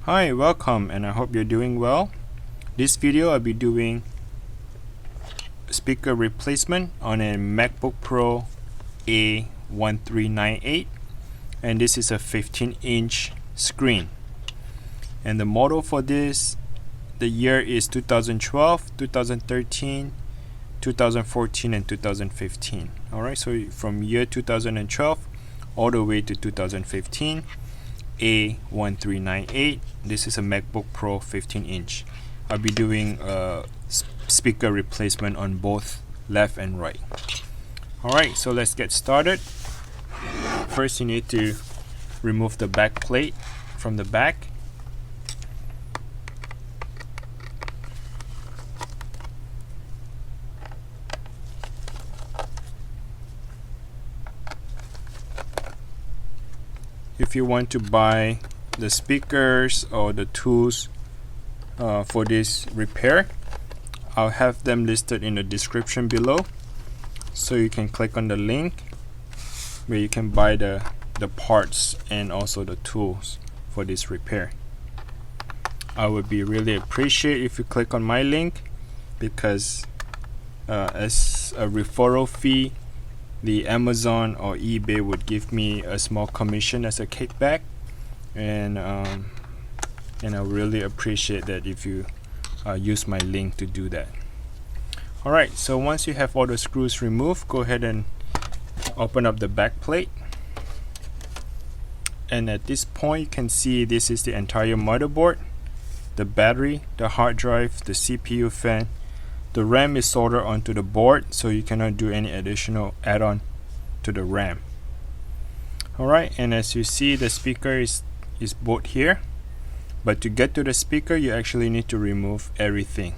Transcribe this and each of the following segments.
Hi, welcome, and I hope you're doing well. This video I'll be doing speaker replacement on a MacBook Pro A1398, and this is a 15-inch screen. And the model for this, the year is 2012, 2013, 2014, and 2015. Alright, so from year 2012 all the way to 2015, A1398. This is a MacBook Pro 15-inch. I'll be doing a speaker replacement on both left and right. Alright, so let's get started. First, you need to remove the back plate from the back. If you want to buy the speakers or the tools for this repair, I'll have them listed in the description below, so you can click on the link where you can buy the parts and also the tools for this repair. I would be really appreciate if you click on my link, because as a referral fee, the Amazon or eBay would give me a small commission as a kickback, and I really appreciate that if you use my link to do that. Alright, so once you have all the screws removed, go ahead and open up the back plate, and at this point you can see this is the entire motherboard, the battery, the hard drive, the CPU fan. The RAM is soldered onto the board, so you cannot do any additional add-on to the RAM. Alright, and as you see, the speaker is both here, but to get to the speaker you actually need to remove everything.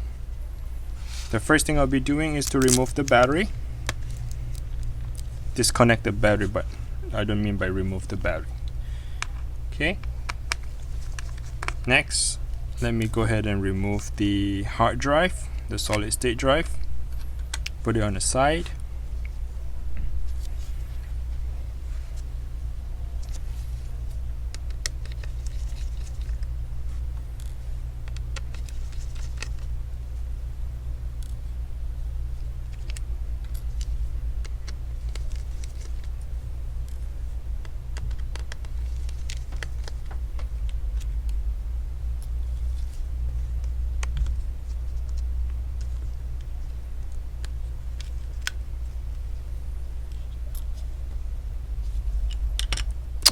The first thing I'll be doing is to remove the battery. Disconnect the battery, but I don't mean by remove the battery. Okay. Next, let me go ahead and remove the hard drive, the solid state drive. Put it on the side.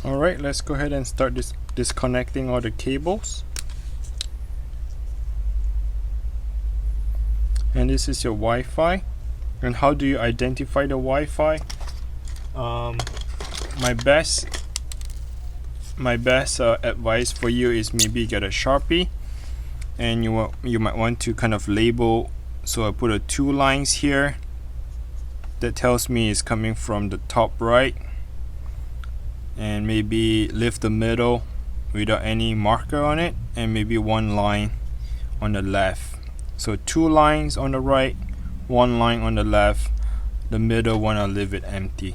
Alright, let's go ahead and start disconnecting all the cables. And this is your Wi-Fi. And how do you identify the Wi-Fi? My best advice for you is maybe get a Sharpie, and you might want to kind of label. So I put 2 lines here that tells me it's coming from the top right, and maybe lift the middle without any marker on it, and maybe 1 line on the left. So 2 lines on the right, 1 line on the left. The middle one I'll leave it empty.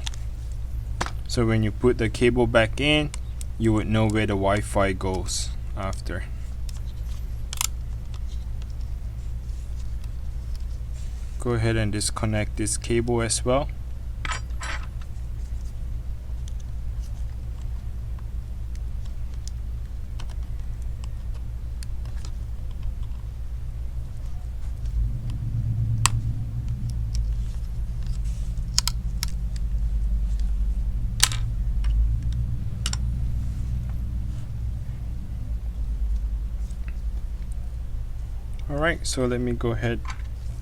So when you put the cable back in, you would know where the Wi-Fi goes after. Go ahead and disconnect this cable as well. Alright, so let me go ahead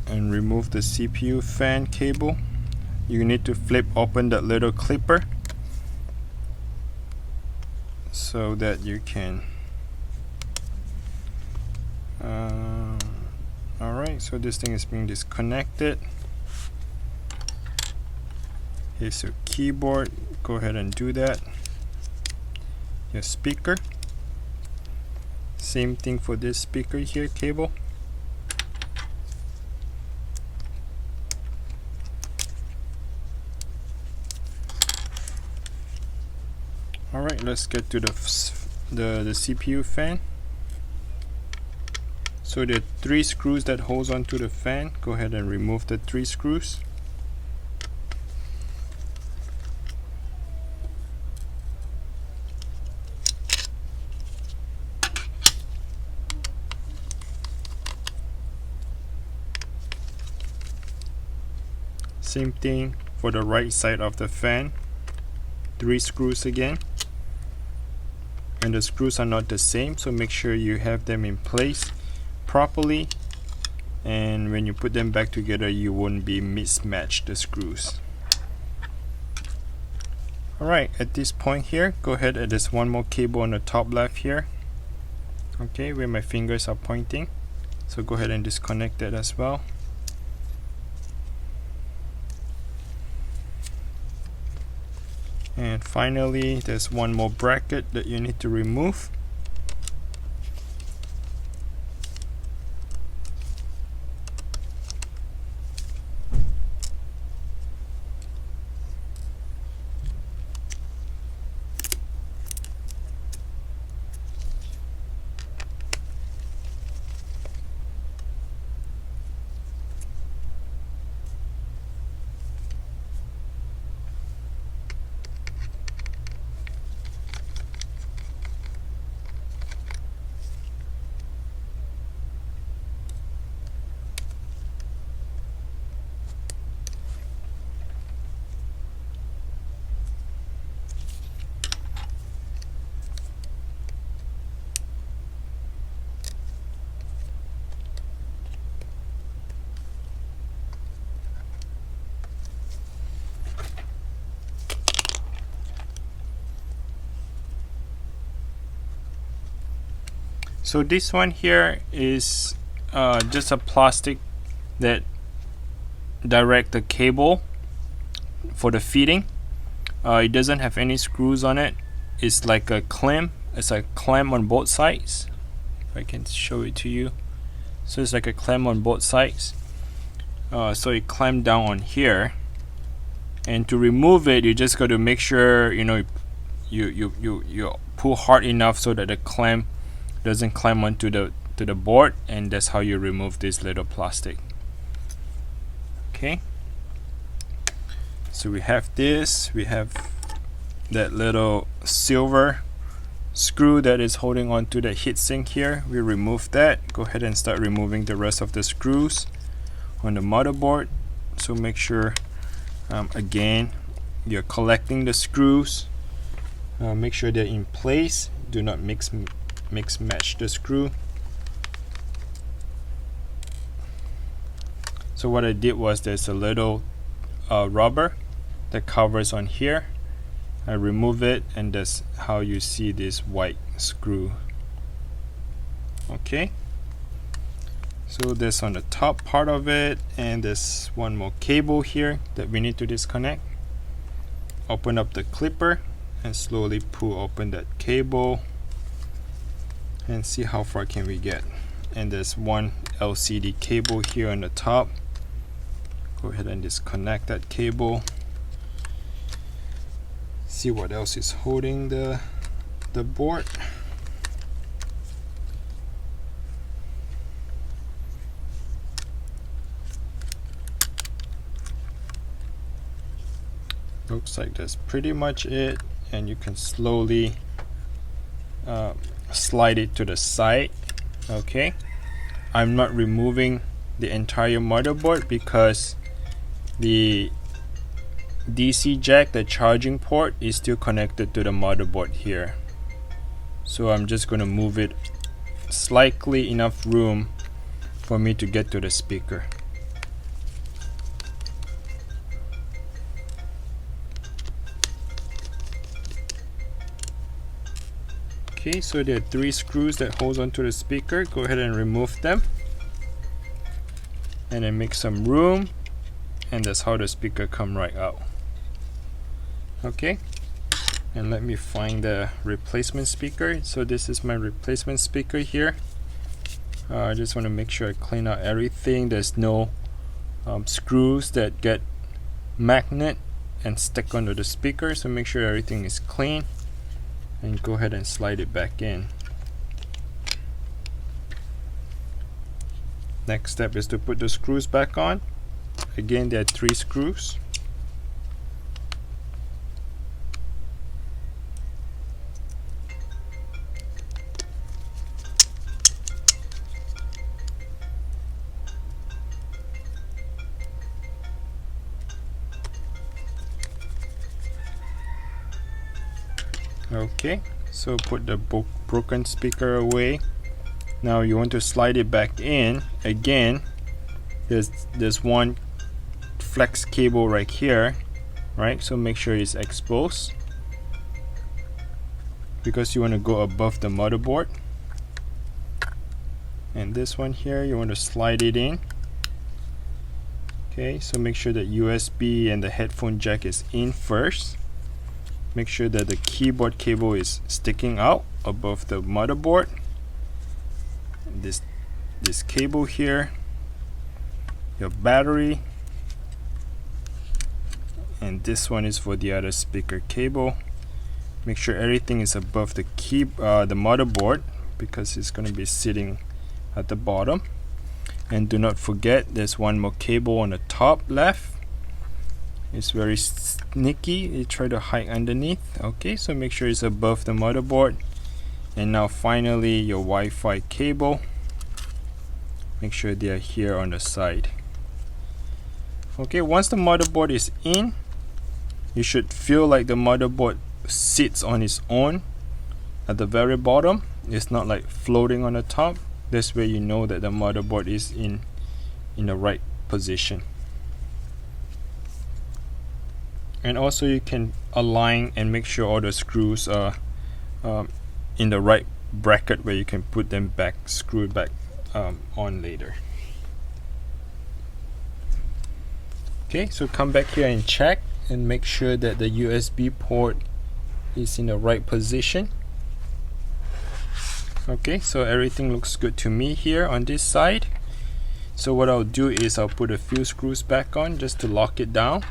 and remove the CPU fan cable. You need to flip open that little clipper so that you can alright, so this thing is being disconnected. Here's your keyboard, go ahead and do that. Your speaker, same thing for this speaker here, cable. Alright, let's get to the CPU fan. So there are 3 screws that holds onto the fan. Go ahead and remove the 3 screws. Same thing for the right side of the fan. 3 screws again. And the screws are not the same, so make sure you have them in place properly, and when you put them back together you won't be mismatched the screws. Alright, at this point here, go ahead and there's one more cable on the top left here, okay, where my fingers are pointing, so go ahead and disconnect that as well. And finally, there's one more bracket that you need to remove. So this one here is just a plastic that direct the cable for the feeding. It doesn't have any screws on it. It's like a clamp. It's a clamp on both sides. If I can show it to you. So it's like a clamp on both sides. So it clamped down on here. And to remove it, you just got to make sure you pull hard enough so that the clamp doesn't climb onto the board, and that's how you remove this little plastic. Okay, so we have this, we have that little silver screw that is holding onto the heatsink here. We remove that. Go ahead and start removing the rest of the screws on the motherboard. So make sure again you're collecting the screws, make sure they're in place, do not mix match the screw. So what I did was there's a little rubber that covers on here. I remove it, and that's how you see this white screw. Okay, so this on the top part of it, and there's one more cable here that we need to disconnect. Open up the clipper and slowly pull open that cable and see how far can we get. And there's one LCD cable here on the top. Go ahead and disconnect that cable. See what else is holding the board. Looks like that's pretty much it, and you can slowly slide it to the side. Okay, I'm not removing the entire motherboard because the DC jack, the charging port, is still connected to the motherboard here. So I'm just going to move it slightly enough room for me to get to the speaker. Okay, so there are 3 screws that holds onto the speaker. Go ahead and remove them, and then make some room, and that's how the speaker come right out. Okay, and let me find the replacement speaker. So this is my replacement speaker here. I just want to make sure I clean out everything. There's no screws that get magnet and stick onto the speaker, so make sure everything is clean, and go ahead and slide it back in. Next step is to put the screws back on. Again, there are 3 screws. Okay, so put the broken speaker away. Now you want to slide it back in. Again, there's one flex cable right here, right? So make sure it's exposed because you want to go above the motherboard. And this one here, you want to slide it in. Okay, so make sure that USB and the headphone jack is in first. Make sure that the keyboard cable is sticking out above the motherboard. This cable here, your battery, and this one is for the other speaker cable. Make sure everything is above the motherboard because it's going to be sitting at the bottom. And do not forget, there's one more cable on the top left. It's very sneaky. You try to hide underneath. Okay, so make sure it's above the motherboard. And now finally your Wi-Fi cable. Make sure they are here on the side. Okay, once the motherboard is in, you should feel like the motherboard sits on its own at the very bottom. It's not like floating on the top. This way you know that the motherboard is in the right position. And also you can align and make sure all the screws are in the right bracket where you can put them back, screw it back on later. Okay, so come back here and check and make sure that the USB port is in the right position. Okay, so everything looks good to me here on this side. So what I'll do is I'll put a few screws back on just to lock it down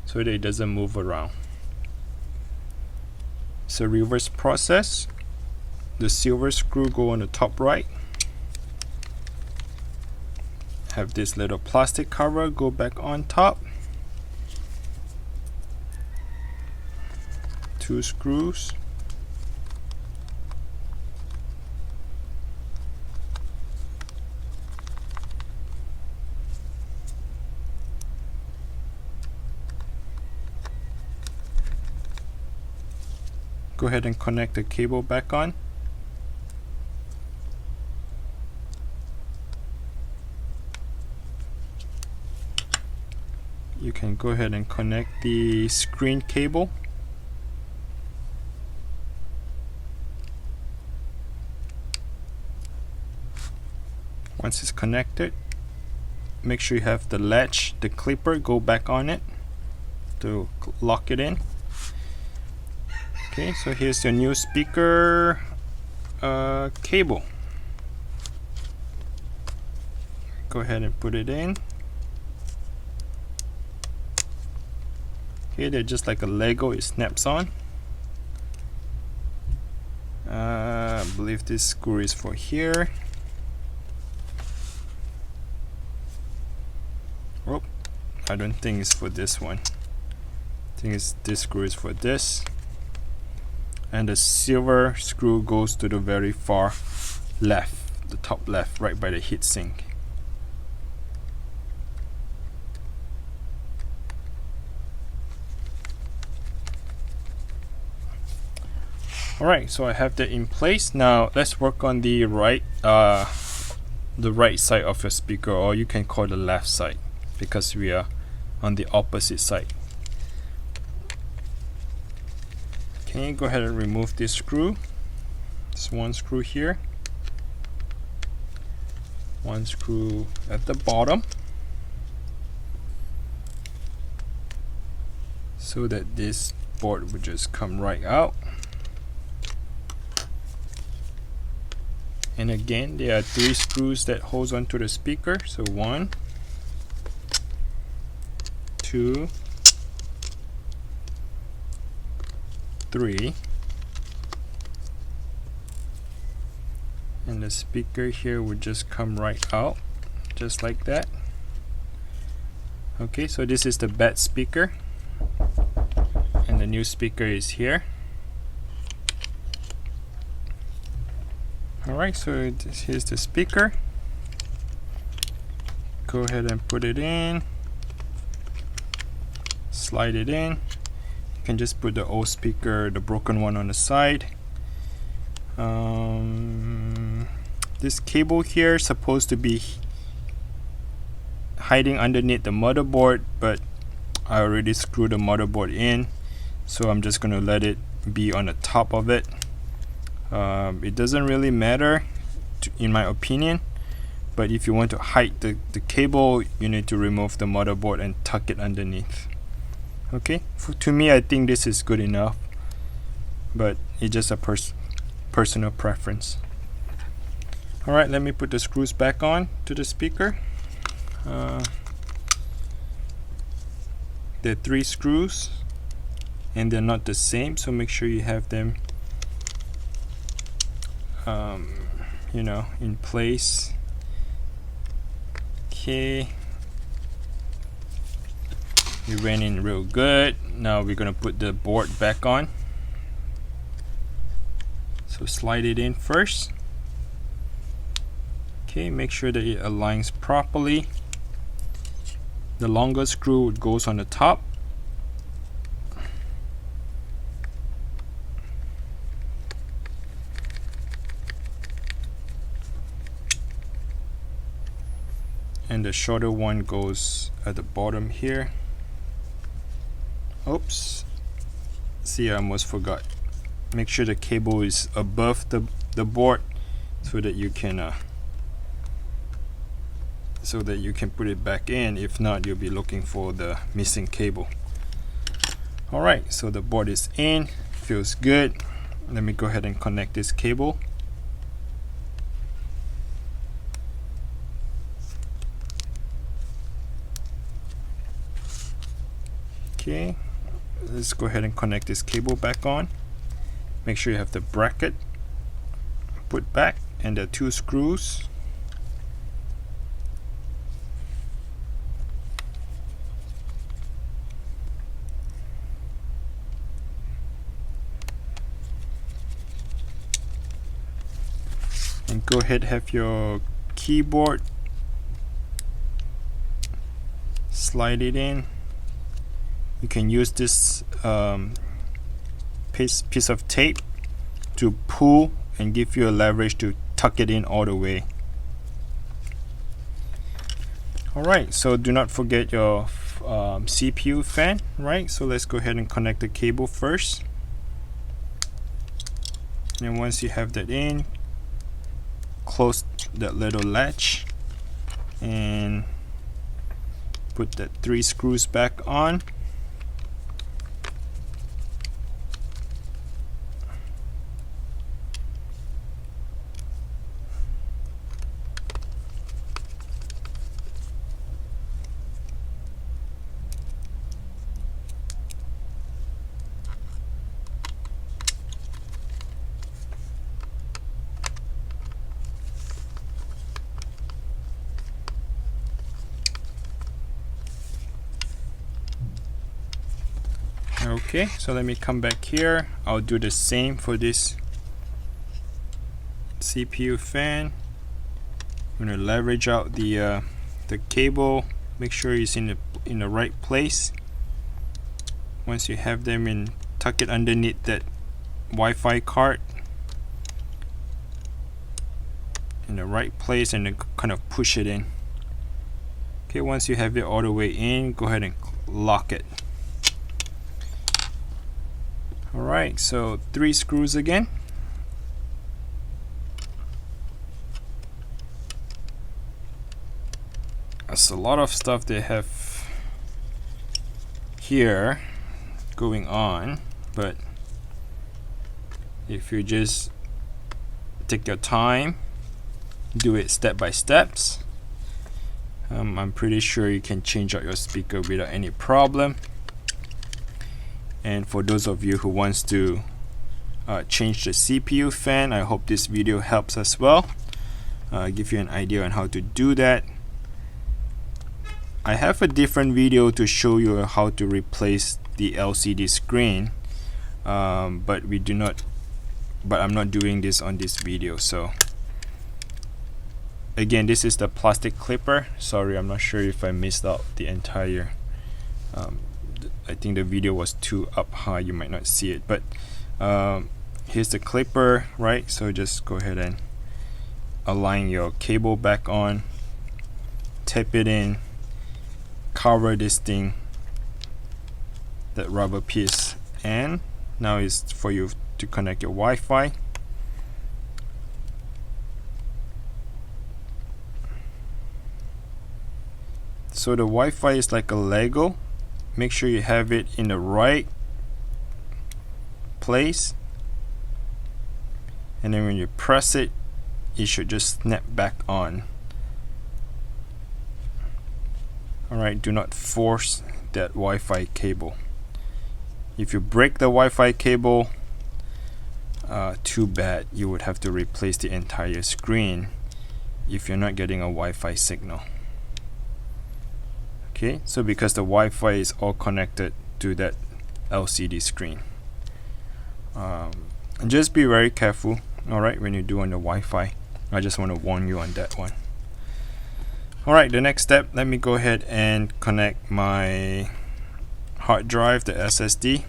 so that it doesn't move around. So reverse process. The silver screw go on the top right. Have this little plastic cover go back on top. 2 screws. Go ahead and connect the cable back on. You can go ahead and connect the screen cable. Once it's connected, make sure you have the latch, the clipper, go back on it to lock it in. Okay, so here's your new speaker cable. Go ahead and put it in. Okay, they're just like a Lego, it snaps on. I believe this screw is for here. Oh, I don't think it's for this one. I think this screw is for this. And the silver screw goes to the very far left, the top left, right by the heatsink. Alright, so I have that in place. Now let's work on the right side of your speaker, or you can call the left side because we are on the opposite side. Okay, go ahead and remove this screw. There's one screw here, one screw at the bottom, so that this board would just come right out. And again, there are 3 screws that holds onto the speaker. So 1, 2, 3, and the speaker here would just come right out. just like that. Okay, so this is the bad speaker, and the new speaker is here. Alright, so here's the speaker. Go ahead and put it in, slide it in. You can just put the old speaker, the broken one, on the side. This cable here is supposed to be hiding underneath the motherboard, but I already screwed the motherboard in, so I'm just going to let it be on the top of it. It doesn't really matter in my opinion, but if you want to hide the cable, you need to remove the motherboard and tuck it underneath. Okay, to me, I think this is good enough, but it's just a personal preference. Alright, let me put the screws back on to the speaker. There are 3 screws, and they're not the same, so make sure you have them you know, in place. Okay, it went in real good. Now we're gonna put the board back on, so slide it in first. Okay, make sure that it aligns properly. The longer screw goes on the top. And the shorter one goes at the bottom here. Oops. See, I almost forgot. Make sure the cable is above the board so that you can put it back in. If not, you'll be looking for the missing cable. Alright, so the board is in, feels good. Let me go ahead and connect this cable. Okay, let's go ahead and connect this cable back on. Make sure you have the bracket put back and the 2 screws. And go ahead, have your keyboard, slide it in. You can use this piece of tape to pull and give you a leverage to tuck it in all the way. Alright, so do not forget your CPU fan, right? So let's go ahead and connect the cable first. And once you have that in, close that little latch and put that 3 screws back on. Okay, so let me come back here. I'll do the same for this CPU fan. I'm going to leverage out the cable. Make sure it's in the right place. Once you have them in, tuck it underneath that Wi-Fi card in the right place, and then kind of push it in. Okay, once you have it all the way in, go ahead and lock it. Alright, so 3 screws again. That's a lot of stuff they have here going on, but if you just take your time, do it step by steps, I'm pretty sure you can change out your speaker without any problem. And for those of you who wants to change the CPU fan, I hope this video helps as well. Give you an idea on how to do that. I have a different video to show you how to replace the LCD screen, but I'm not doing this on this video. So again, this is the plastic clipper. Sorry, I'm not sure if I missed out the entire I think the video was too up high, you might not see it, but here's the clipper, right? So just go ahead and align your cable back on, tap it in, cover this thing, that rubber piece, and now is for you to connect your Wi-Fi. So the Wi-Fi is like a Lego. Make sure you have it in the right place, and then when you press it, it should just snap back on. Alright, do not force that Wi-Fi cable. If you break the Wi-Fi cable, too bad. You would have to replace the entire screen if you're not getting a Wi-Fi signal. Okay, so because the Wi-Fi is all connected to that LCD screen. And just be very careful, alright, when you do on the Wi-Fi. I just want to warn you on that one. Alright, the next step, let me go ahead and connect my hard drive, the SSD.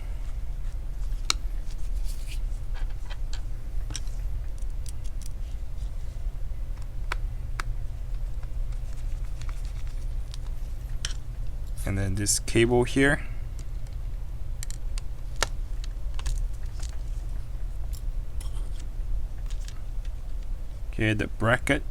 And then this cable here. Okay, the bracket.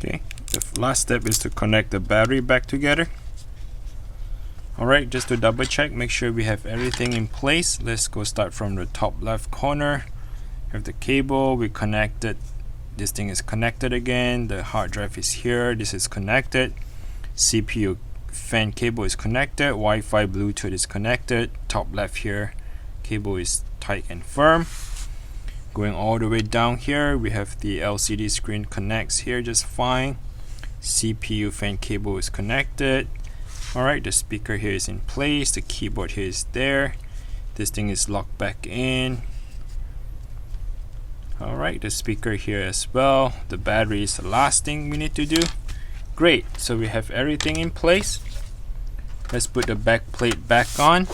Okay, the last step is to connect the battery back together. Alright, just to double check, make sure we have everything in place. Let's go start from the top left corner. We have the cable, we connected. This thing is connected again. The hard drive is here, this is connected. CPU fan cable is connected. Wi-Fi, Bluetooth is connected. Top left here, cable is tight and firm. Going all the way down here, we have the LCD screen connects here just fine. CPU fan cable is connected. Alright, the speaker here is in place. The keyboard here is there. This thing is locked back in. Alright, the speaker here as well. The battery is the last thing we need to do. Great, so we have everything in place. Let's put the back plate back on.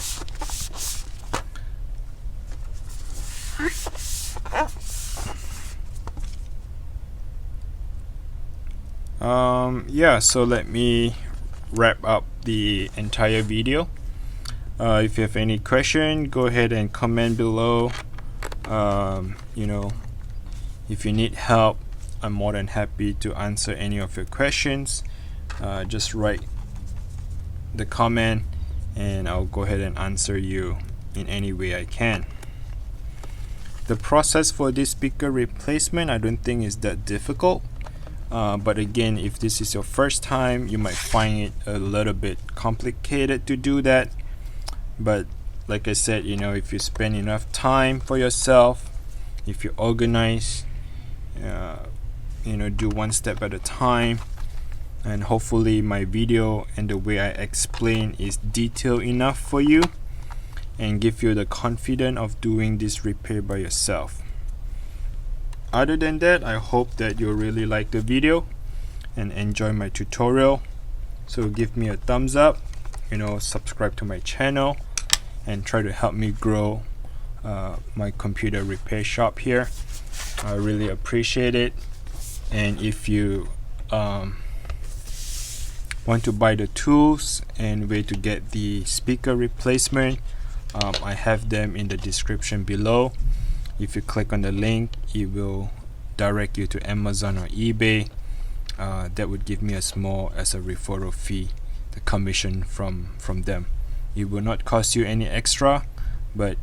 Yeah, so let me wrap up the entire video. If you have any question, go ahead and comment below. You know, if you need help, I'm more than happy to answer any of your questions. Just write the comment and I'll go ahead and answer you in any way I can. The process for this speaker replacement, I don't think is that difficult. But again, if this is your first time, you might find it a little bit complicated to do that. But like I said, you know, if you spend enough time for yourself, if you organize, you know, do one step at a time, and hopefully my video and the way I explain is detailed enough for you and give you the confidence of doing this repair by yourself. Other than that, I hope that you really like the video and enjoy my tutorial. So give me a thumbs up, you know, subscribe to my channel and try to help me grow my computer repair shop here. I really appreciate it. And if you want to buy the tools and where to get the speaker replacement, I have them in the description below. If you click on the link, it will direct you to Amazon or eBay. that would give me a small as a referral fee, the commission from them. It will not cost you any extra, but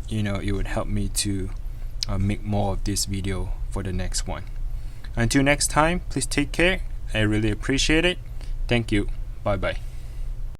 it would help me to make more of this video for the next one. Until next time, please take care. I really appreciate it. Thank you. Bye bye.